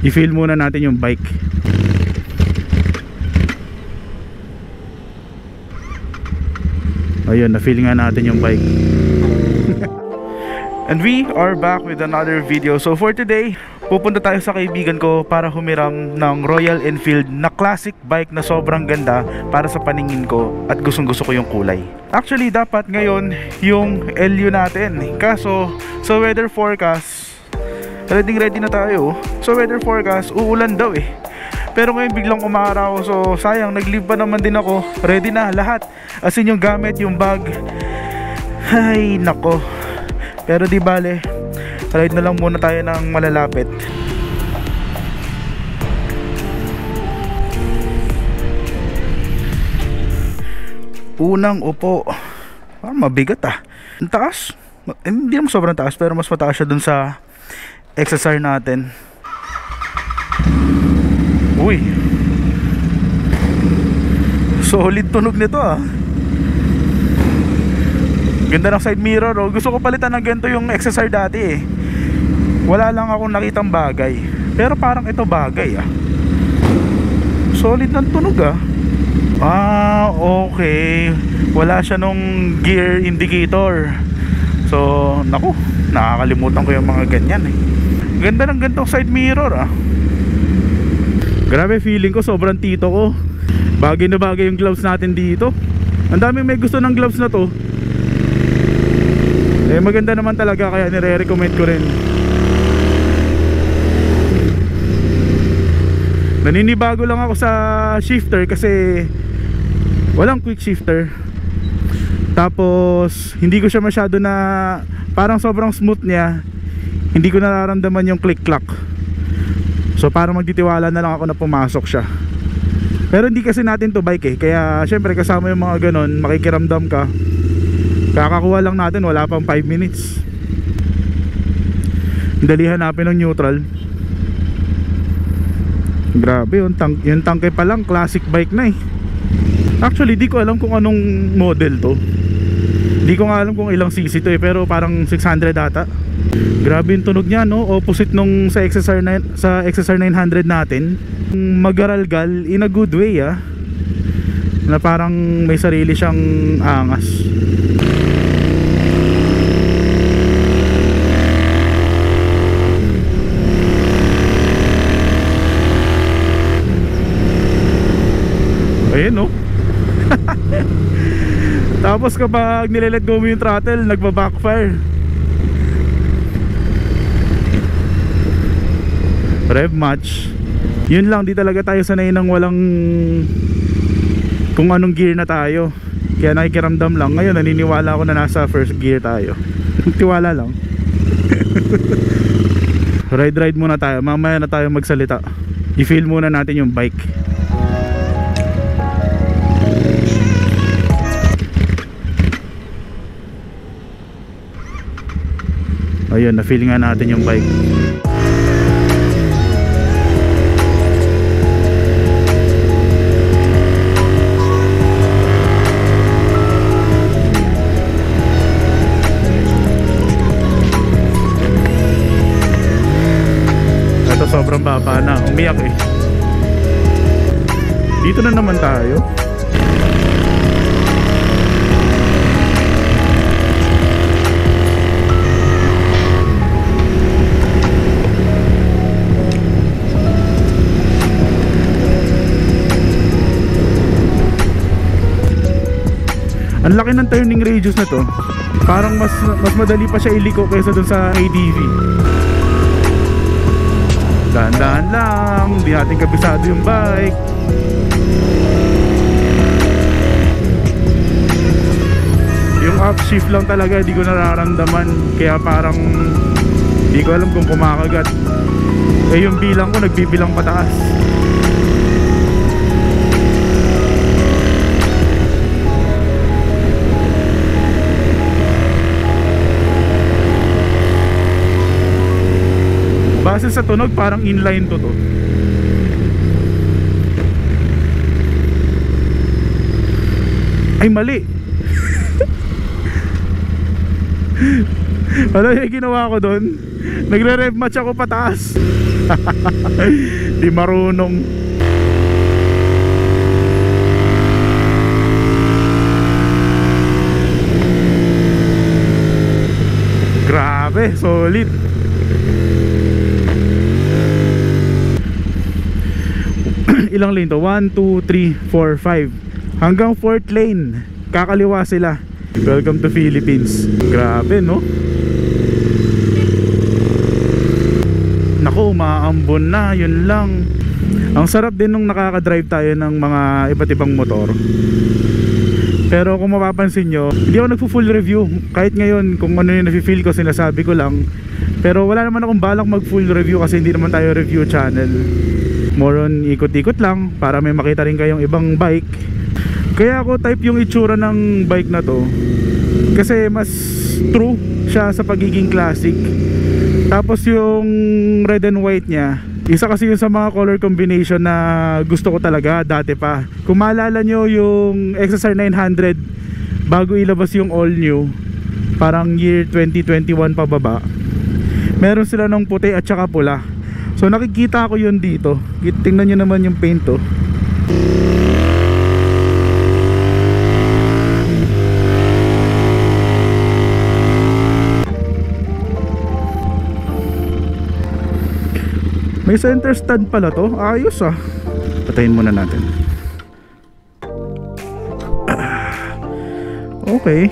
I-feel muna natin yung bike. Ayun, na-feel nga natin yung bike. And we are back with another video. So for today, pupunta tayo sa kaibigan ko para humiram ng Royal Enfield na classic bike na sobrang ganda para sa paningin ko at gustong gusto ko yung kulay. Actually dapat ngayon yung LU natin, kaso sa weather forecast ready na tayo. So weather forecast uulan daw eh, pero ngayon biglang umaraw, so sayang, nag-leave pa naman din ako. Ready na lahat, as in yung gamit, yung bag, ay nako. Pero di bale, ride na lang muna tayo ng malalapit. Unang upo, parang mabigat ah. Ang taas, hindi naman sobrang taas, pero mas mataas siya dun sa XSR natin. Uy, solid tunog nito ah. Ganda ng side mirror oh. Gusto ko palitan ng ganito yung XSR dati eh. Wala lang akong nakitang bagay, pero parang ito bagay ah. Solid ng tunog ah. Ah, okay. Wala siya nung gear indicator. So, naku, nakakalimutan ko yung mga ganyan eh. Ganda ng ganitong side mirror ah. Grabe, feeling ko sobrang tito ko. Bagay na bagay yung gloves natin dito. Ang daming may gusto ng gloves na to. Eh maganda naman talaga, kaya nire-recommend ko rin. Naninibago lang ako sa shifter kasi walang quick shifter. Tapos hindi ko siya masyado na, parang sobrang smooth niya. Hindi ko nararamdaman yung click-clack. So parang magtitiwala na lang ako na pumasok siya. Pero hindi kasi natin to bike eh, kaya syempre kasama yung mga ganon, makikiramdam ka. Kakakuha lang natin, wala pang 5 minutes. Dali hanapin ng neutral. Grabe, yung tangke pa lang, classic bike na eh. Actually, di ko alam kung anong model to. Di ko nga alam kung ilang cc to eh, pero parang 600 ata. Grabe yung tunog niya no, opposite nung sa XSR 900 natin. Magaralgal in a good way ah. Na parang may sarili siyang angas. Ayan no. Tapos kapag nilelet go mo yung throttle, nagba-backfire. Rev match. Yun lang, di talaga tayo sanay ng walang kung anong gear na tayo. Kaya nakikiramdam lang. Ngayon naniniwala ako na nasa first gear tayo. Tiwala lang. Ride muna tayo. Mamaya na tayo magsalita. I-feel muna natin yung bike. Ayun, na-feel nga natin yung bike. Ito sobrang baba na, umiyak eh. Dito na naman tayo. Ang laki ng turning radius na to. Parang mas madali pa siya iliko kaysa dun sa ADV. Dahan-dahan lang, hindi natin kabisado yung bike. Yung upshift lang talaga, di ko nararamdaman. Kaya parang di ko alam kung kumakagat. Eh yung bilang ko, nagbibilang pataas. Base sa tunog, parang inline to. Ay mali. Ano yung ginawa ko doon? Nagre-rev match ako pataas. Di marunong. Grabe, solid. Ilang lane to? 1, 2, 3, 4, 5. Hanggang 4th lane. Kakaliwa sila. Welcome to Philippines. Grabe, no? Naku, umaambon na. Yun lang. Ang sarap din nung nakaka-drive tayo ng mga iba't ibang motor. Pero kung mapapansin nyo, hindi ako nagpo-full review. Kahit ngayon, kung ano yung nafe-feel ko, sinasabi ko lang. Pero wala naman akong balak mag-full review kasi hindi naman tayo review channel. More on ikot-ikot lang para may makita rin kayong ibang bike. Kaya ako type yung itsura ng bike na to kasi mas true siya sa pagiging classic. Tapos yung red and white niya, isa kasi yun sa mga color combination na gusto ko talaga dati pa. Kung maalala nyo yung XSR 900 bago ilabas yung all new, parang year 2021 pababa, meron sila ng puti at saka pula. So nakikita ko yun dito. Tingnan nyo naman yung paint to. May center stand pala to. Ayos ah. Patayin muna natin. Okay.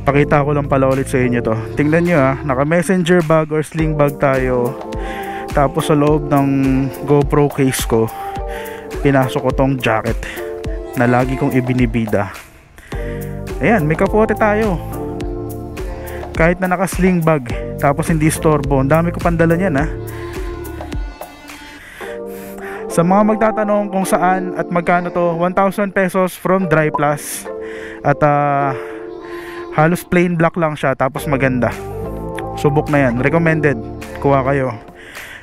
Pakita ko lang pala ulit sa inyo to. Tingnan nyo ah, naka messenger bag or sling bag tayo. Tapos sa loob ng GoPro case ko, pinasok ko tong jacket na lagi kong ibinibida. Ayan, may kapote tayo. Kahit na naka sling bag, tapos hindi storbo. Ang dami ko pandala niyan ah. Sa mga magtatanong kung saan at magkano to, 1,000 pesos from Dry Plus. At halos plain black lang siya, tapos maganda. Subok na yan, recommended. Kuha kayo.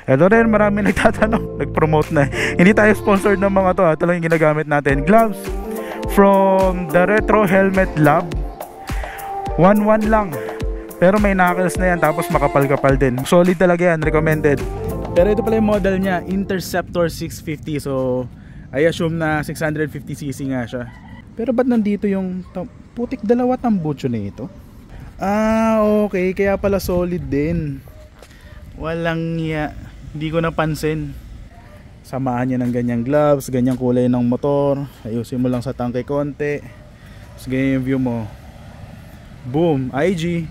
Ito rin, marami nagtatanong, nag-promote na. Hindi tayo sponsored ng mga to, ito lang yung ginagamit natin. Gloves from the Retro Helmet Lab. 1,1 lang, pero may knuckles na yan, tapos makapal-kapal din. Solid talaga yan, recommended. Pero ito pala yung model niya, Interceptor 650. So I assume na 650cc nga siya. Pero ba't nandito yung putik dalawa tambucho na ito? Ah, okay, kaya pala solid din. Walang ya, hindi ko napansin. Samahan niya ng ganyang gloves, ganyang kulay ng motor. Ayusin mo lang sa tangke konti. Tapos ganyan yung view mo. Boom, IG.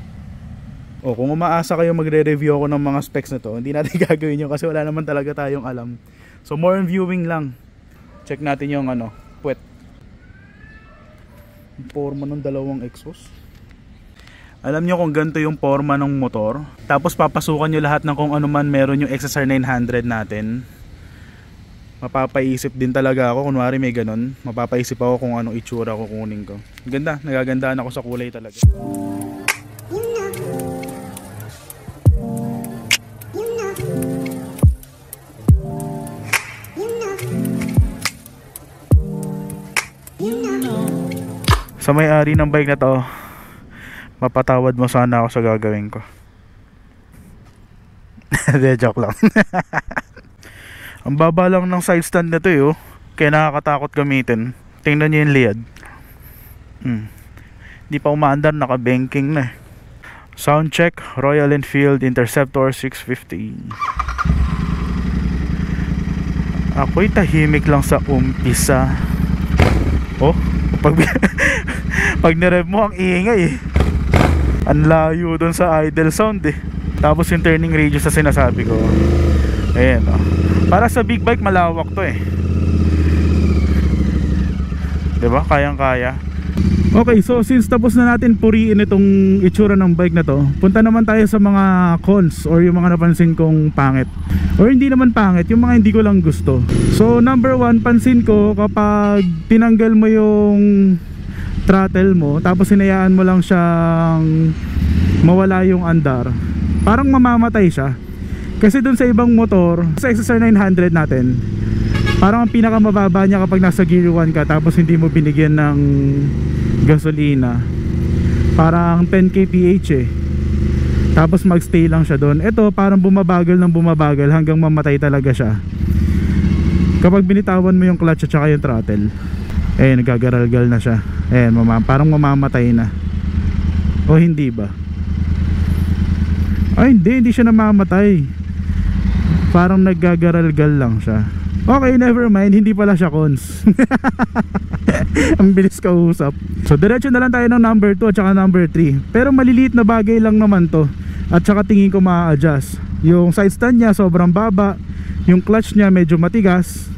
O kung umaasa kayo magre-review ako ng mga specs na to, hindi natin gagawin yun kasi wala naman talaga tayong alam. So more on viewing lang. Check natin yung puwet. Forma ng dalawang exhaust. Alam nyo kung ganito yung forma ng motor, tapos papasukan nyo lahat ng kung ano man meron yung XSR 900 natin, mapapaisip din talaga ako. Kunwari may ganun, mapapaisip ako kung anong itsura ko kunin ko. Ganda, nagagandaan ako sa kulay talaga. Sa may-ari ng bike na to, mapatawad mo sana ako sa gagawin ko. De, joke lang. Ang baba lang ng side stand na to oh. Kaya nakakatakot gamitin. Tingnan nyo yung liad. Di pa umaandar, naka-banking na. Sound check, Royal Enfield Interceptor 650. Ako'y tahimik lang sa umpisa. Oh, pag nirev mo ang ingay eh. Ang layo dun sa idle sound eh. Tapos yung turning radius na sinasabi ko, ayan oh. Para sa big bike malawak to eh, diba? Kayang kaya. Okay, so since tapos na natin puriin itong itsura ng bike na to, punta naman tayo sa mga cons or yung mga napansin kong pangit. Or hindi naman pangit, yung mga hindi ko lang gusto. So number 1, pansin ko kapag tinanggal mo yung throttle mo, tapos hinayaan mo lang siyang mawala yung andar, parang mamamatay siya. Kasi dun sa ibang motor, sa XSR 900 natin, parang ang pinakamababa niya kapag nasa gear 1 ka tapos hindi mo binigyan ng gasolina, parang 10 kph eh. Tapos magstay lang siya doon. Ito parang bumabagal ng bumabagal hanggang mamatay talaga siya kapag binitawan mo yung clutch at saka yung throttle. Nagagaralgal na siya. Parang mamamatay na. O hindi ba? Ay hindi siya namamatay. Parang nagagaralgal lang siya. Okay, never mind, hindi pala siya cons. Ang bilis kausap. So diretso na lang tayo ng number 2 at saka number 3. Pero maliliit na bagay lang naman to. At saka tingin ko ma-adjust. Yung side stand niya sobrang baba. Yung clutch niya medyo matigas.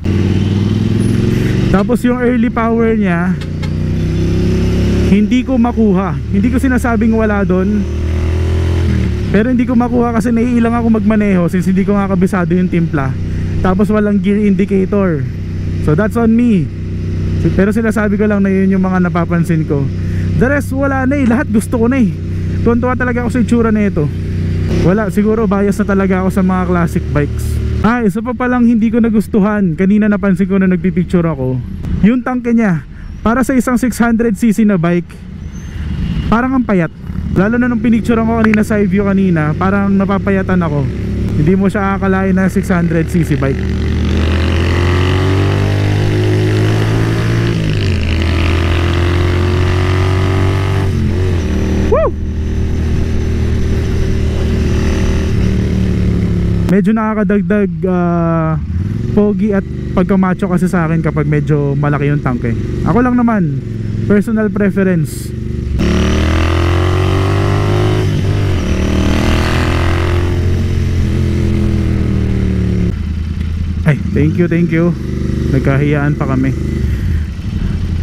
Tapos yung early power niya hindi ko makuha. Hindi ko sinasabing wala doon, pero hindi ko makuha kasi naiilang ako magmaneho since hindi ko nga kabisado yung timpla. Tapos walang gear indicator. So that's on me. Pero sinasabi ko lang na yun yung mga napapansin ko. The rest wala na lahat gusto ko na Tuwan-tuwa talaga ako sa itsura na ito. Wala, siguro bias na talaga ako sa mga classic bikes. Isa pa palang hindi ko nagustuhan. Kanina napansin ko na nagpipicture ako. Yung tangke niya, para sa isang 600cc na bike, parang ang payat. Lalo na nung pinicturean ko kanina sa view kanina, parang napapayatan ako. Hindi mo siya akalain na 600cc bike. Medyo nakakadagdag pogi at pagkamacho kasi sa akin kapag medyo malaki yung tangke. Ako lang naman, personal preference. Ay, thank you. Nagkahiyaan pa kami.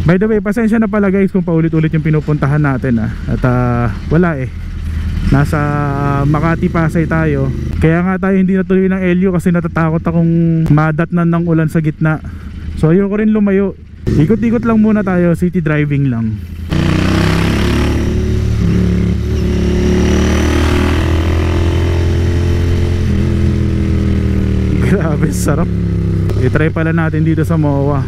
By the way, pasensya na pala guys kung paulit-ulit yung pinupuntahan natin At wala nasa Makati Pasay tayo. Kaya nga tayo hindi natuloy ng LU kasi natatakot akong madatnan ng ulan sa gitna. So ayoko rin lumayo. Ikot-ikot lang muna tayo, city driving lang. Grabe, sarap. I-try pala natin dito sa MOA.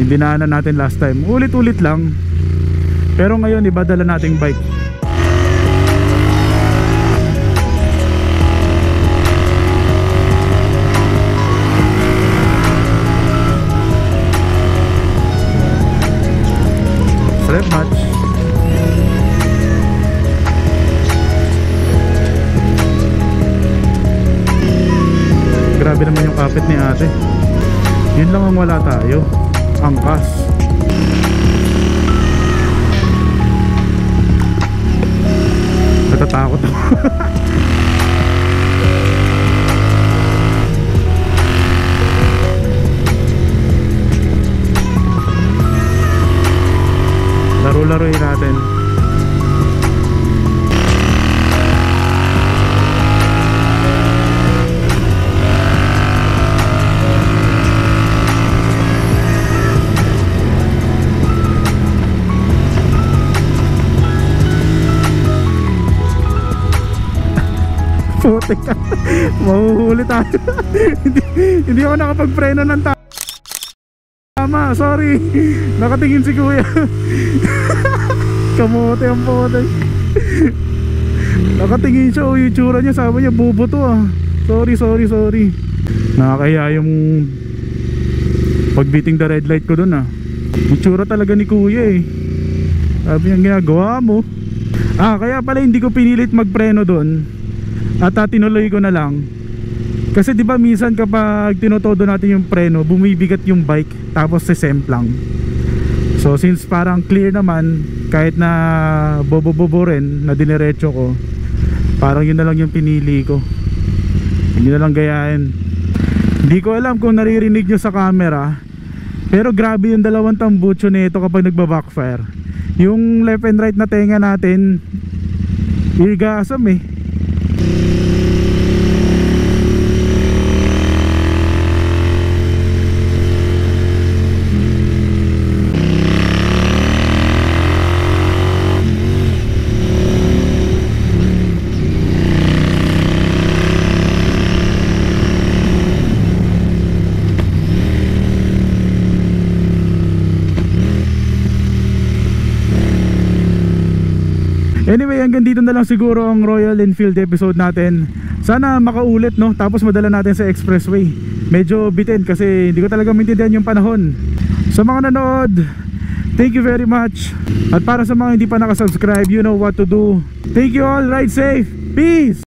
Yung dinaanan natin last time. Ulit-ulit lang. Pero ngayon iba dala nating bike. Rev match. Grabe naman yung kapit ni ate. Yun lang ang wala tayo, angkas. Natatakot ako. Laro-laruin natin. Putik ka. Mahuhuli tayo. Hindi ako nakapagpreno ng tama, sorry. Nakatingin si kuya. Kamote ang pote. Nakatingin siya, yung itsura niya, sabi niya bubo to Sorry. Nakakaya yung pagbiting the red light ko dun itsura talaga ni kuya Sabi niya, ginagawa mo. Kaya pala hindi ko pinilit magpreno dun at tinuloy ko na lang. Kasi di ba minsan kapag tinotodo natin yung preno, bumibigat yung bike tapos sesemplang. So since parang clear naman, kahit na bobo-bobo rin na diniretso ko, parang yun na lang yung pinili ko. Yun na lang gayahin. Hindi ko alam kung naririnig nyo sa camera, pero grabe yung dalawang tambucho nito kapag nagba-backfire. Yung left and right na tenga natin, irgasam Anyway, ang hanggang dito na lang siguro ang Royal Enfield episode natin. Sana makaulit, no? Tapos madala natin sa expressway. Medyo bitin kasi hindi ko talaga maintindihan yung panahon. Sa mga nanood, thank you very much. At para sa mga hindi pa nakasubscribe, you know what to do. Thank you all, ride safe, peace!